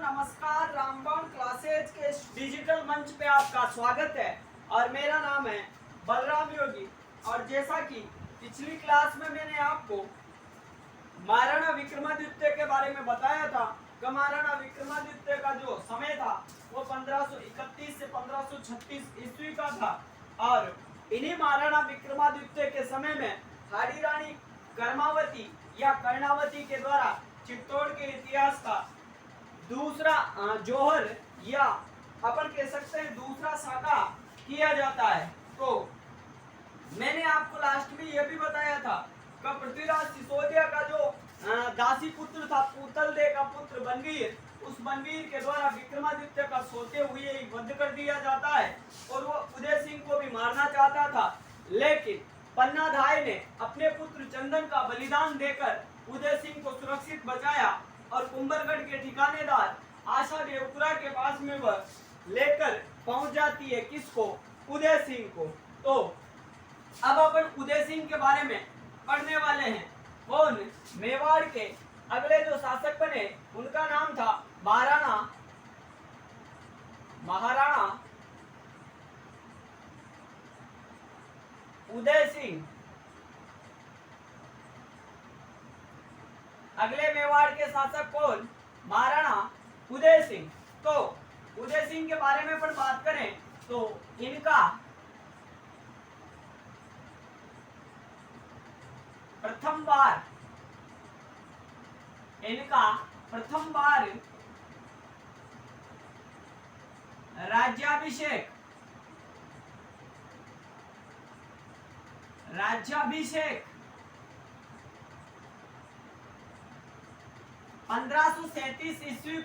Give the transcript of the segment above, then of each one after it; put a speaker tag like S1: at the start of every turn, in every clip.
S1: नमस्कार। रामबाण क्लासेज के इस डिजिटल मंच पे आपका स्वागत है और मेरा नाम है बलराम योगी। और जैसा कि पिछली क्लास में मैंने आपको महाराणा विक्रमादित्य के बारे में बताया था कि महाराणा विक्रमादित्य का जो समय था वो 1531 से 1536 ईस्वी का था। और इन्हीं महाराणा विक्रमादित्य के समय में हाड़ी रानी कर्मावती या कर्णावती के द्वारा चित्तौड़ के इतिहास का दूसरा जोहर या अपन कह सकते हैं दूसरा साका किया जाता है। तो मैंने आपको लास्ट में यह भी बताया था कि पृथ्वीराज सिसोदिया का जो दासी पुत्र था पुतलदेव का पुत्र बनवीर, उस बनवीर के द्वारा विक्रमादित्य का सोते हुए ही वध कर दिया जाता है और वो उदय सिंह को भी मारना चाहता था, लेकिन पन्नाधाय ने अपने पुत्र चंदन का बलिदान देकर उदय सिंह को सुरक्षित बचाया और कुंभलगढ़ के ठिकानेदार आशा देवपुरा के पास में वह लेकर पहुंच जाती है किसको, उदय सिंह को। तो अब अपन उदय सिंह के बारे में पढ़ने वाले हैं। कौन? मेवाड़ के अगले जो शासक बने उनका नाम था महाराणा उदय सिंह। अगले मेवाड़ के शासक कौन? महाराणा उदय सिंह। तो उदय सिंह के बारे में अपन बात करें तो इनका प्रथम बार राज्याभिषेक 1537 ईस्वी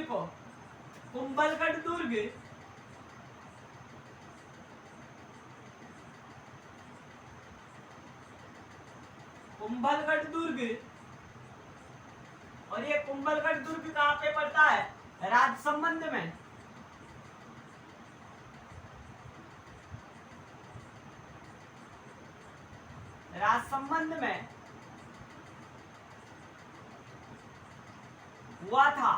S1: को कुंभलगढ़ दुर्ग। और ये कुंभलगढ़ दुर्ग कहाँ पे पड़ता है? राजसमंद में। राजसमंद में हुआ था।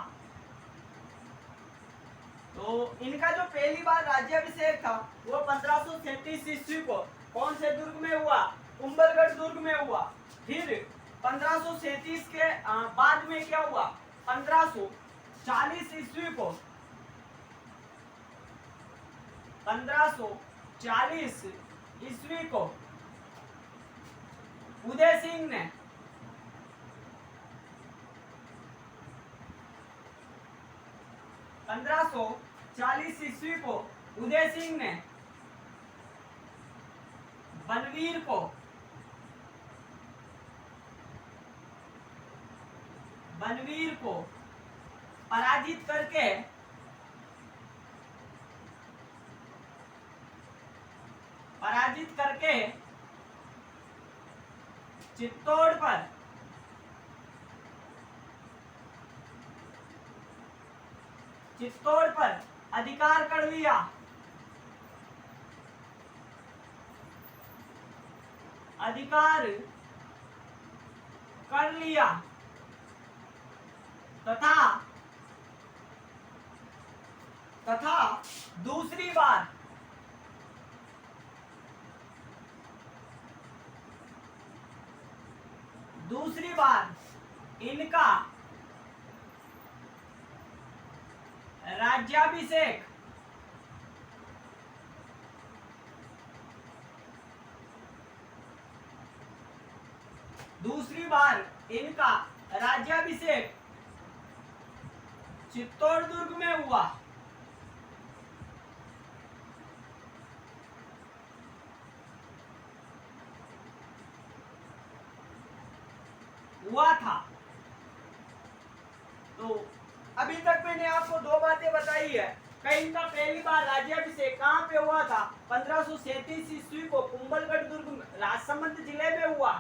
S1: तो इनका जो पहली बार राज्याभिषेक था वो 1537 ईस्वी को कौन से दुर्ग में हुआ? कुंभलगढ़ दुर्ग में हुआ। फिर 1537 के बाद में क्या हुआ? 1540 ईस्वी को 1540 ईस्वी को उदय सिंह ने 1540 ईस्वी को उदय सिंह ने बनवीर को पराजित करके चित्तौड़ पर अधिकार कर लिया। तथा दूसरी बार इनका राज्याभिषेक चित्तौड़ दुर्ग में हुआ था। तो अभी तक मैंने आपको दो बातें बताई है कि इनका पहली बार राज्याभिषेक कहाँ पे हुआ था? 1537 ईस्वी को कुंभलगढ़ दुर्ग राजसमंद जिले में हुआ।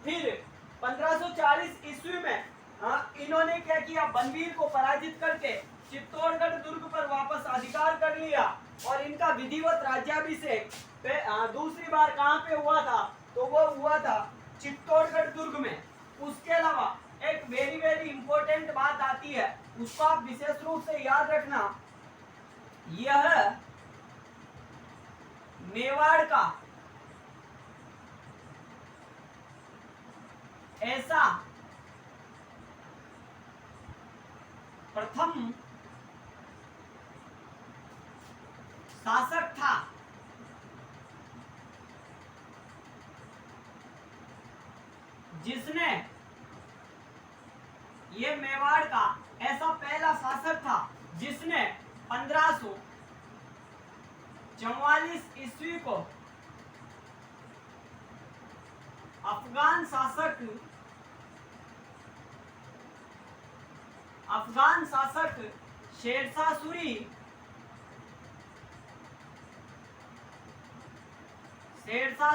S1: फिर 1540 ईस्वी में इन्होंने क्या किया? बनवीर को पराजित करके चित्तौड़गढ़ दुर्ग पर वापस अधिकार कर लिया और इनका विधिवत राज्याभिषेक दूसरी बार कहाँ पे हुआ था? तो वो हुआ था चित्तौड़गढ़ दुर्ग में। उसके अलावा एक वेरी वेरी इंपॉर्टेंट बात आती है, उसको आप विशेष रूप से याद रखना। यह मेवाड़ का ऐसा प्रथम शासक था जिसने, ये मेवाड़ का ऐसा पहला शासक था जिसने 1544 ईस्वी को अफगान शासक शेरशाह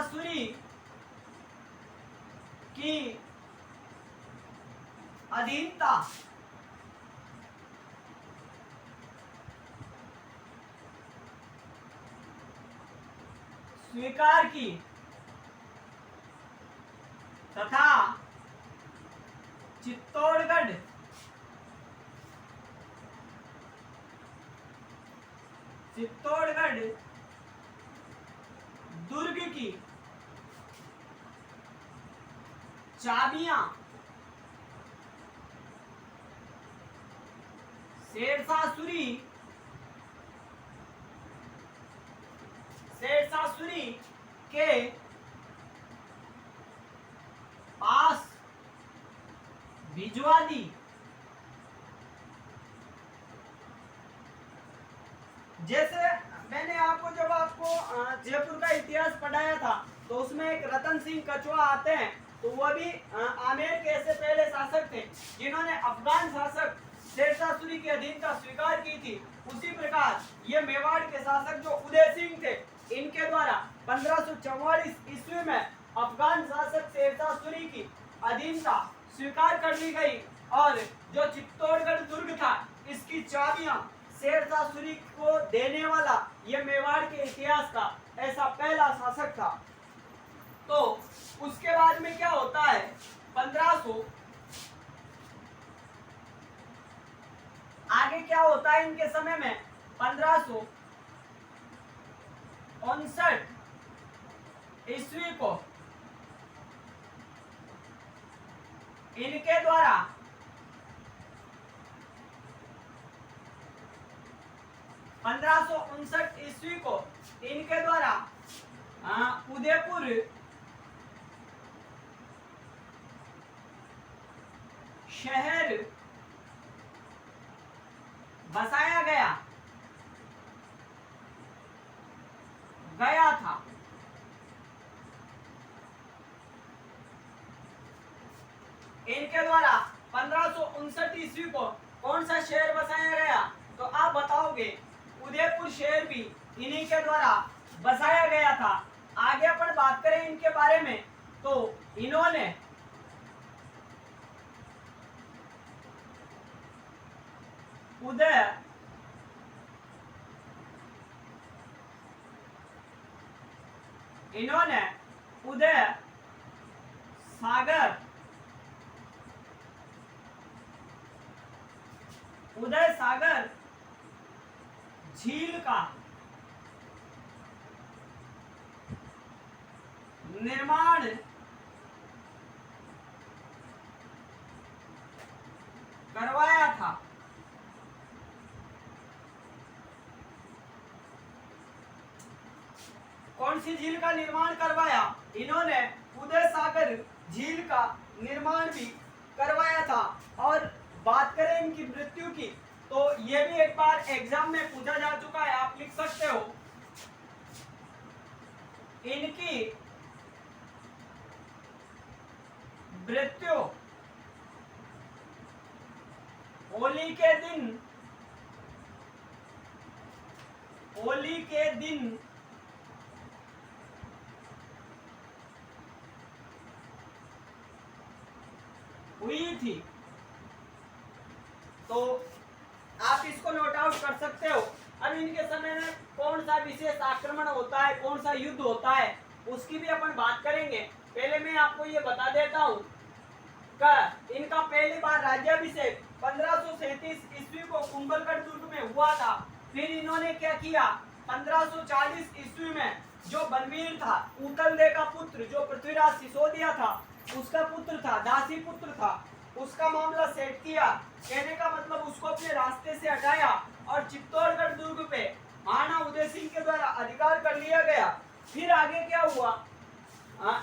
S1: सूरी की अधीनता स्वीकार की तथा चित्तौड़गढ़ दुर्ग की चाबियां शेरशाह सूरी के पास भिजवा दी। जैसे मैंने जब आपको जयपुर का इतिहास पढ़ाया था तो उसमें एक रतन सिंह कछुआ आते हैं, तो वह भी आमेर के ऐसे पहले शासक थे जिन्होंने अफगान शासक शेरशाह सूरी की अधीनता स्वीकार की थी। उसी प्रकार ये मेवाड़ के शासक जो उदय सिंह थे, इनके द्वारा 1544 ईस्वी में अफगान शासक शेरशाह सूरी की अधीनता स्वीकार कर ली गई और जो चित्तौड़गढ़ दुर्ग था, इसकी चाबियां शेरशाह सूरी को देने वाला ये मेवाड़ के इतिहास का ऐसा पहला शासक था। तो उसके बाद में क्या होता है, 1500 आगे क्या होता है इनके समय में, 1559 ईस्वी को इनके द्वारा 1559 ईस्वी को इनके द्वारा उदयपुर शहर बसाया गया था। इनके द्वारा 1559 ईस्वी को कौन सा शहर बसाया गया, तो आप बताओगे उदयपुर शहर भी इन्हीं के द्वारा बसाया गया था। आगे अपन बात करें इनके बारे में, तो इन्होंने उदय सागर झील का निर्माण करवाया था। कौन सी झील का निर्माण करवाया, इन्होंने उदय सागर झील का निर्माण भी करवाया था। और बात करें इनकी मृत्यु की, तो ये भी एक बार एग्जाम में पूछा जा चुका है, आप लिख सकते हो। इनकी मृत्यु होली के दिन हुई थी। तो आप इसको नोट आउट कर सकते हो। अब इनके समय में कौन सा विशेष आक्रमण होता है, कौन सा युद्ध होता है, उसकी भी अपन बात करेंगे। पहले मैं आपको ये बता देता हूं, का इनका पहली बार राज्याभिषेक 1537 ईस्वी को कुंभलगढ़ दुर्ग में हुआ था। फिर इन्होंने क्या किया, 1540 ईस्वी में जो बलवीर था, ऊतलदे का पुत्र, जो पृथ्वीराज सिसोदिया था उसका पुत्र था, दासी पुत्र था, उसका मामला सेट किया। कहने का मतलब उसको अपने रास्ते से हटाया और चित्तौड़गढ़ दुर्ग पे महाराणा उदय सिंह के द्वारा अधिकार कर लिया गया। फिर आगे क्या हुआ,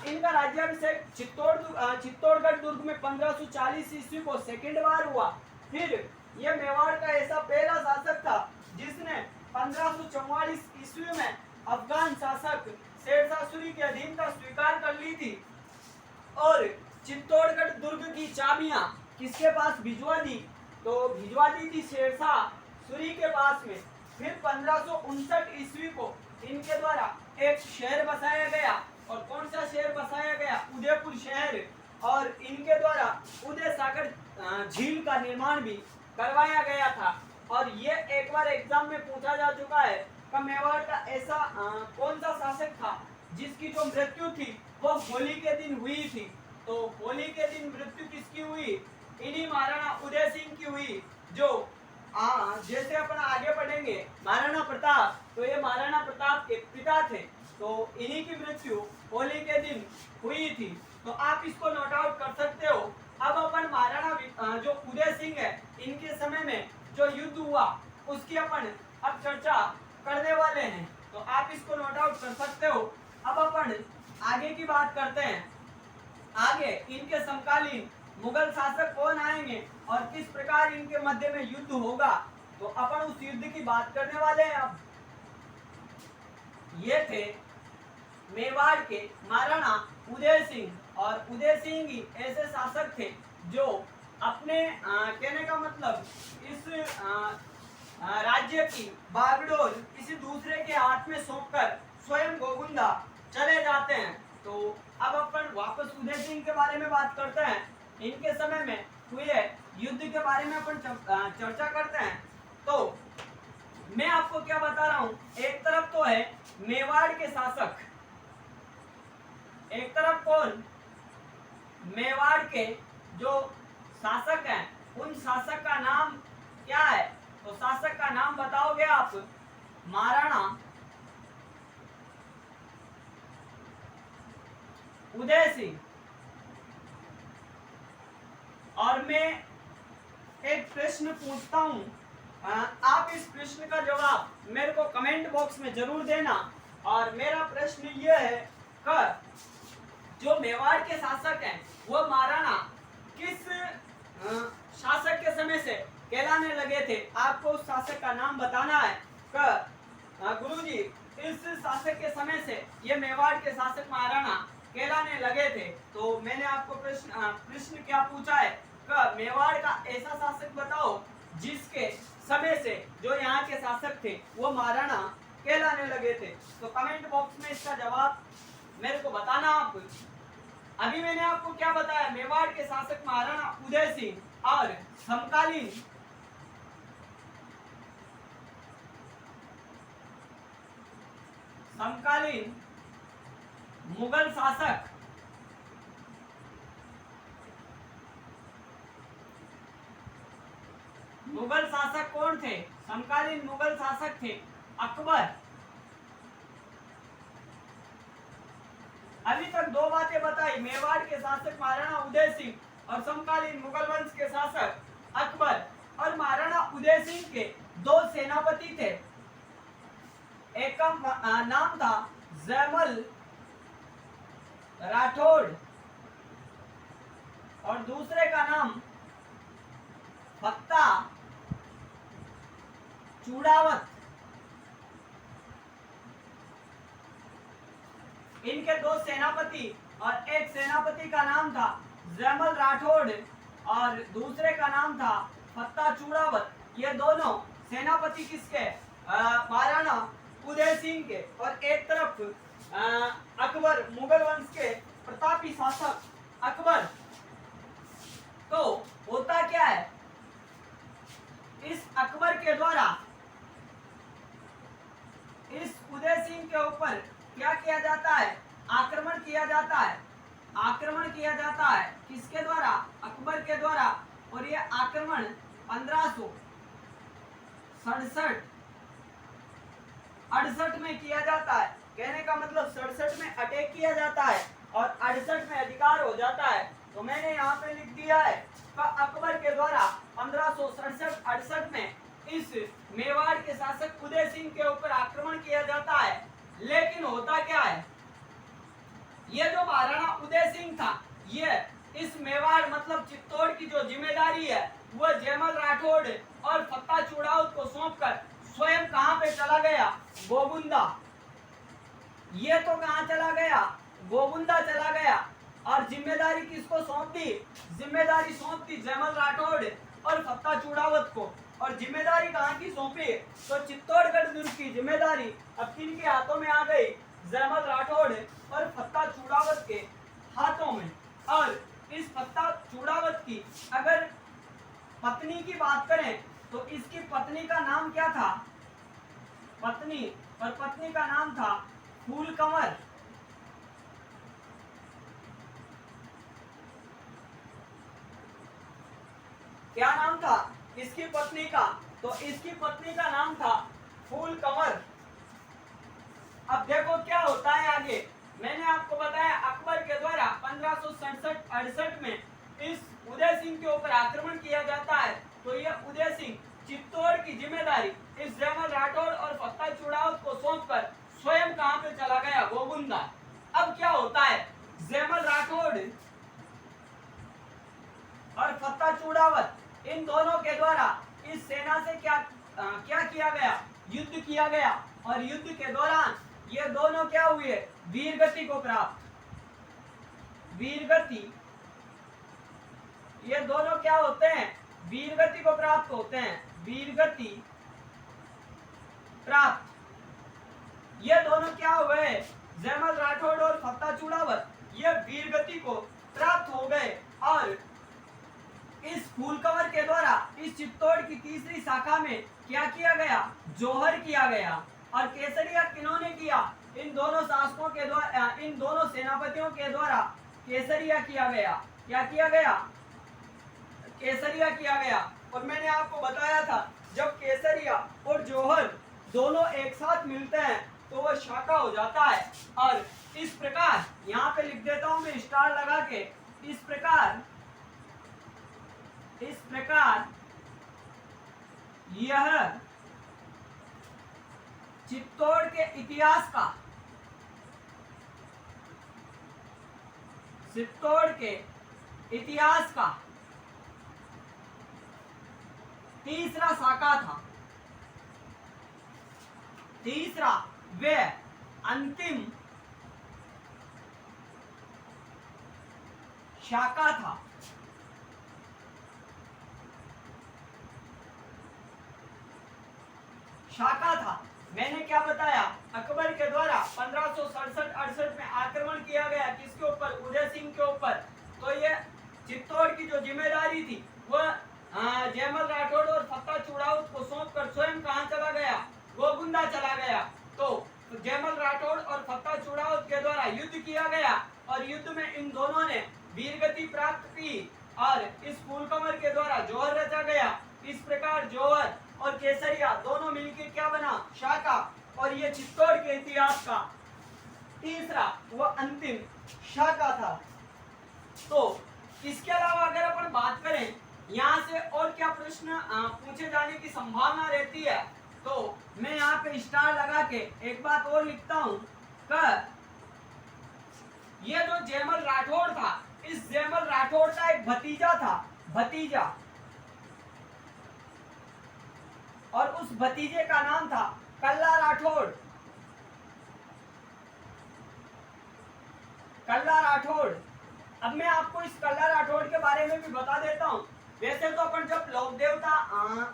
S1: इनका राज्याभिषेक चित्तौड़गढ़ दुर्ग में 1540 ईस्वी को सेकंड बार हुआ। फिर यह मेवाड़ का ऐसा पहला शासक था जिसने 1544 ईस्वी में अफगान शासक शेरशाह सूरी के अधीनता स्वीकार कर ली थी और चित्तौड़गढ़ दुर्ग की चाबियां किसके पास भिजवा दी, तो भिजवा दी थी शेरशाह सूरी के पास में। फिर 1559 ईस्वी को इनके द्वारा एक शहर बसाया गया, और कौन सा शहर बसाया गया, उदयपुर शहर, और इनके द्वारा उदय सागर झील का निर्माण भी करवाया गया था। और ये एक बार एग्जाम में पूछा जा चुका है कि मेवाड़ का ऐसा कौन सा शासक था जिसकी जो मृत्यु थी वो होली के दिन हुई थी। तो होली के दिन मृत्यु किसकी हुई, इन्हीं महाराणा उदय सिंह की हुई। जो जैसे अपन आगे पढ़ेंगे महाराणा प्रताप, तो ये महाराणा प्रताप के पिता थे, तो इन्हीं की मृत्यु होली के दिन हुई थी। तो आप इसको नोट आउट कर सकते हो। अब अपन महाराणा जो उदय सिंह है इनके समय में जो युद्ध हुआ उसकी अपन अब चर्चा करने वाले हैं, तो आप इसको नोट आउट कर सकते हो। अब अपन आगे की बात करते हैं। आगे इनके समकालीन मुगल शासक कौन आएंगे और किस प्रकार इनके मध्य में युद्ध होगा, तो अपन उस युद्ध की बात करने वाले हैं। अब ये थे मेवाड़ के महाराणा उदय सिंह, और उदय सिंह ही ऐसे शासक थे जो अपने कहने का मतलब इस राज्य की बागडोर किसी दूसरे के हाथ में सौंपकर स्वयं गोविंदा चले जाते हैं। तो अब अपन वापस उदय सिंह के बारे में बात करते हैं। इनके समय में हुए युद्ध के बारे में अपन चर्चा करते हैं। तो मैं आपको क्या बता रहा हूं, एक तरफ तो है मेवाड़ के शासक, एक तरफ कौन, मेवाड़ के जो शासक हैं उन शासक का नाम क्या है, तो शासक का नाम बताओगे आप, महाराणा उदय सिंह। और मैं एक प्रश्न पूछता हूं, आप इस प्रश्न का जवाब मेरे को कमेंट बॉक्स में जरूर देना। और मेरा प्रश्न यह है कि जो मेवाड़ के शासक हैं वो महाराणा किस शासक के समय से कहलाने लगे थे, आपको उस शासक का नाम बताना है। गुरुजी इस शासक के समय से ये मेवाड़ के शासक महाराणा कहलाने लगे थे। तो मैंने आपको प्रश्न क्या पूछा है कि मेवाड़ का ऐसा शासक बताओ जिसके समय से जो यहाँ के शासक थे वो महाराणा कहलाने लगे थे। तो कमेंट बॉक्स में इसका जवाब मेरे को बताना आप। अभी मैंने आपको क्या बताया, मेवाड़ के शासक महाराणा उदय सिंह और समकालीन मुगल शासक कौन थे, समकालीन मुगल शासक थे अकबर। अभी तक दो बातें बताई, मेवाड़ के शासक महाराणा उदय सिंह और समकालीन मुगल वंश के शासक अकबर। और महाराणा उदय सिंह के दो सेनापति थे, एक का नाम था जयमल राठौड़ और दूसरे का नाम फत्ता चूड़ावत। इनके दो सेनापति, और एक सेनापति का नाम था जयमल राठौड़ और दूसरे का नाम था फत्ता चूड़ावत। ये दोनों सेनापति किसके, महाराणा उदय सिंह के। और एक तरफ अकबर, मुगल वंश के प्रतापी शासक अकबर। तो होता क्या है, इस अकबर के द्वारा इस उदय सिंह के ऊपर क्या किया जाता है, आक्रमण किया जाता है। आक्रमण किया जाता है, किसके द्वारा? अकबर के द्वारा। और ये आक्रमण 1567-68 में किया जाता है। कहने का मतलब 67 में अटैक किया जाता है और 68 में अधिकार हो जाता है। तो मैंने यहाँ पे लिख दिया है कि अकबर के द्वारा 1567-68 में इस मेवाड़ के शासक उदय सिंह के ऊपर आक्रमण किया जाता है। लेकिन होता क्या है, ये जो महाराणा उदय सिंह था, ये इस मेवाड़ मतलब चित्तौड़ की जो जिम्मेदारी है वो जयमल राठौड़ और फत्ता चूड़ाउत को सौंपकर स्वयं कहां पे चला गया? गोगुंदा। ये तो कहां चला गया? गोगुंदा चला गया। और जिम्मेदारी किसको सौंप दी? जिम्मेदारी सौंप दी जयमल राठौड़ और फत्ता चूड़ावत को। और जिम्मेदारी कहां की सौंपी? तो चित्तौड़गढ़ दुर्ग की जिम्मेदारी अब किनके हाथों में आ गई? जयमल राठौड़ और फत्ता चूड़ावत के हाथों में। और इस फत्ता चूड़ावत की अगर पत्नी की बात करें तो इसकी पत्नी का नाम क्या था? पत्नी का नाम था फूलकंवर। क्या नाम था इसकी पत्नी का? तो इसकी पत्नी का नाम था फूलकंवर। अब देखो क्या होता है आगे। मैंने आपको बताया अकबर के द्वारा 1567-68 में इस उदय सिंह के ऊपर आक्रमण किया जाता है। तो यह उदय सिंह चित्तौड़ की जिम्मेदारी इस जयमल राठौड़ और फत्ता चूड़ावत को सौंपकर स्वयं कहां पे चला गया? गोगुंदा। अब क्या होता है, जयमल राठौड़ और फत्ता चूड़ावत इन दोनों के द्वारा इस सेना से क्या किया गया? युद्ध किया गया। और युद्ध के दौरान ये दोनों क्या हुए? वीरगति को प्राप्त। वीरगति, ये दोनों क्या होते हैं? वीरगति को प्राप्त होते हैं। वीरगति प्राप्त। ये दोनों क्या हुए? जयमल राठौड़ और फत्ता चूड़ावत ये वीरगति को प्राप्त हो गए। और इस फूलकंवर के द्वारा इस चित्तौड़ की तीसरी शाखा में क्या किया गया? जोहर किया गया। और केसरिया किन्होंने किया? इन दोनों शासकों के द्वारा, इन दोनों सेनापतियों के द्वारा केसरिया किया गया। क्या किया गया? केसरिया किया गया। और मैंने आपको बताया था जब केसरिया और जोहर दोनों एक साथ मिलते हैं तो वह शाखा हो जाता है। और इस प्रकार यहाँ पे लिख देता हूं मैं स्टार लगा के, इस प्रकार यह चित्तौड़ के इतिहास का तीसरा शाखा था। तीसरा व अंतिम शाखा था। मैंने क्या बताया? अकबर के द्वारा 1567-68 में आक्रमण किया गया किसके ऊपर? उदय सिंह के ऊपर। तो ये चित्तौड़ की जो जिम्मेदारी थी वह जयमल राठौड़ और फत्ता चूड़ाउत को सौंपकर स्वयं कहां चला गया? गोगुंदा चला गया। तो जयमल राठौड़ और फत्ता चूड़ाउत के द्वारा युद्ध किया गया और युद्ध में इन दोनों ने वीरगति प्राप्त की और इस फूलकंवर के द्वारा जोहर रचा गया। इस प्रकार जोहर और केसरिया दोनों मिलकर क्या बना? शाखा। और ये चित्तौड़ के इतिहास का तीसरा व अंतिम शाखा था। तो इसके अलावा अगर अपन बात करें यहाँ से और क्या प्रश्न पूछे जाने की संभावना रहती है, तो मैं यहाँ पे स्टार लगा के एक बात और लिखता हूं कि ये जो जयमल राठौड़ था, इस जयमल राठौड़ का एक भतीजा था, भतीजा, और उस भतीजे का नाम था कल्ला राठौड़। कल्ला राठौड़। अब मैं आपको इस कल्ला राठौड़ के बारे में भी बता देता हूं। वैसे तो अपन जब लोक देवता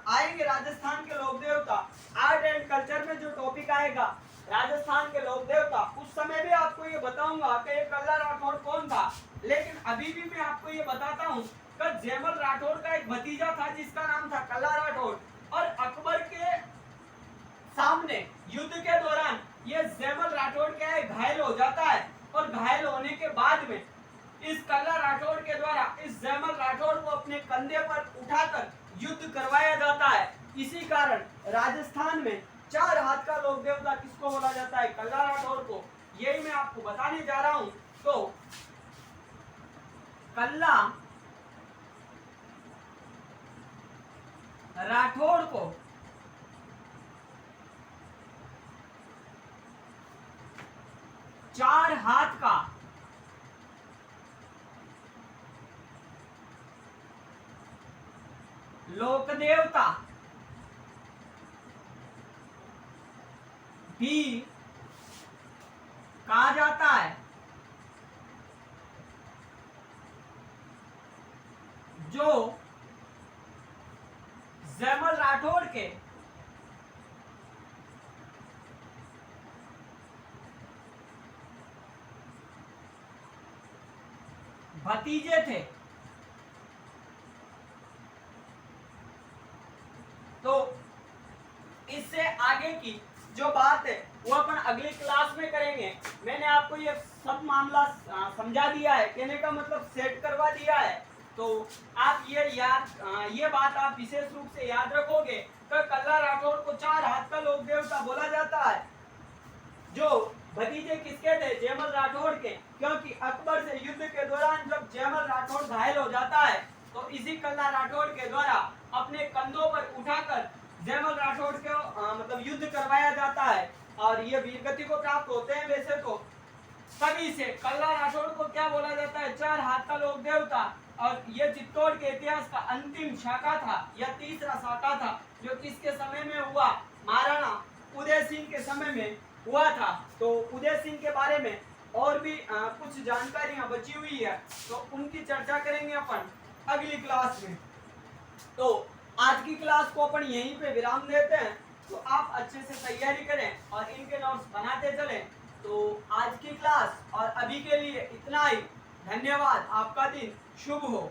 S1: आएंगे, राजस्थान के लोक देवता, आर्ट एंड कल्चर में जो टॉपिक आएगा राजस्थान के लोक देवता, उस समय भी आपको ये बताऊंगा कि ये कल्ला राठौड़ कौन था। लेकिन अभी भी मैं आपको ये बताता हूँ कि जयमल राठौड़ का एक भतीजा था जिसका नाम था कल्ला राठौड़। और अकबर के सामने युद्ध के दौरान ये जयमल राठौड़ क्या है? घायल हो जाता है। और घायल होने के बाद में इस कल्ला राठौड़ के द्वारा इस जयमल राठौड़ को अपने कंधे पर उठाकर युद्ध करवाया जाता है। इसी कारण राजस्थान में 4 हाथ का लोक देवता किसको बोला जाता है? कल्ला राठौड़ को। यही मैं आपको बताने जा रहा हूं। तो कल्ला राठौड़ को चार हाथ का लोक देवता भी कहा जाता है, जो जयमल राठौड़ के भतीजे थे। तो इससे आगे की जो बात है वो अपन अगली क्लास में करेंगे। मैंने आपको ये सब मामला समझा दिया है, कहने का मतलब सेट करवा दिया है। तो आप ये बात आप विशेष रूप से याद रखोगे कि कल्ला राठौड़ को 4 हाथ का लोक देवता बोला जाता है, जो भतीजे किसके थे? जयमल राठौड़ के। क्योंकि अकबर से युद्ध के दौरान जब जयमल राठौड़ घायल हो जाता है तो इसी कल्ला राठौड़ के द्वारा अपने कंधों पर उठाकर जयमल राठौड़ को मतलब युद्ध करवाया जाता है और ये वीरगति को प्राप्त होते हैं। वैसे तो तभी से कल्ला राठौड़ को क्या बोला जाता है? 4 हाथ का लोक देवता। और ये चित्तौड़ के इतिहास का अंतिम शाखा था या तीसरा शाखा था, जो किसके समय में हुआ? महाराणा उदय सिंह के समय में हुआ था। तो उदय सिंह के बारे में और भी कुछ जानकारियां बची हुई है, तो उनकी चर्चा करेंगे अपन अगली क्लास में। तो आज की क्लास को अपन यहीं पे विराम देते हैं। तो आप अच्छे से तैयारी करें और इनके नोट्स बनाते चलें। तो आज की क्लास और अभी के लिए इतना ही। धन्यवाद। आपका दिन शुभ हो।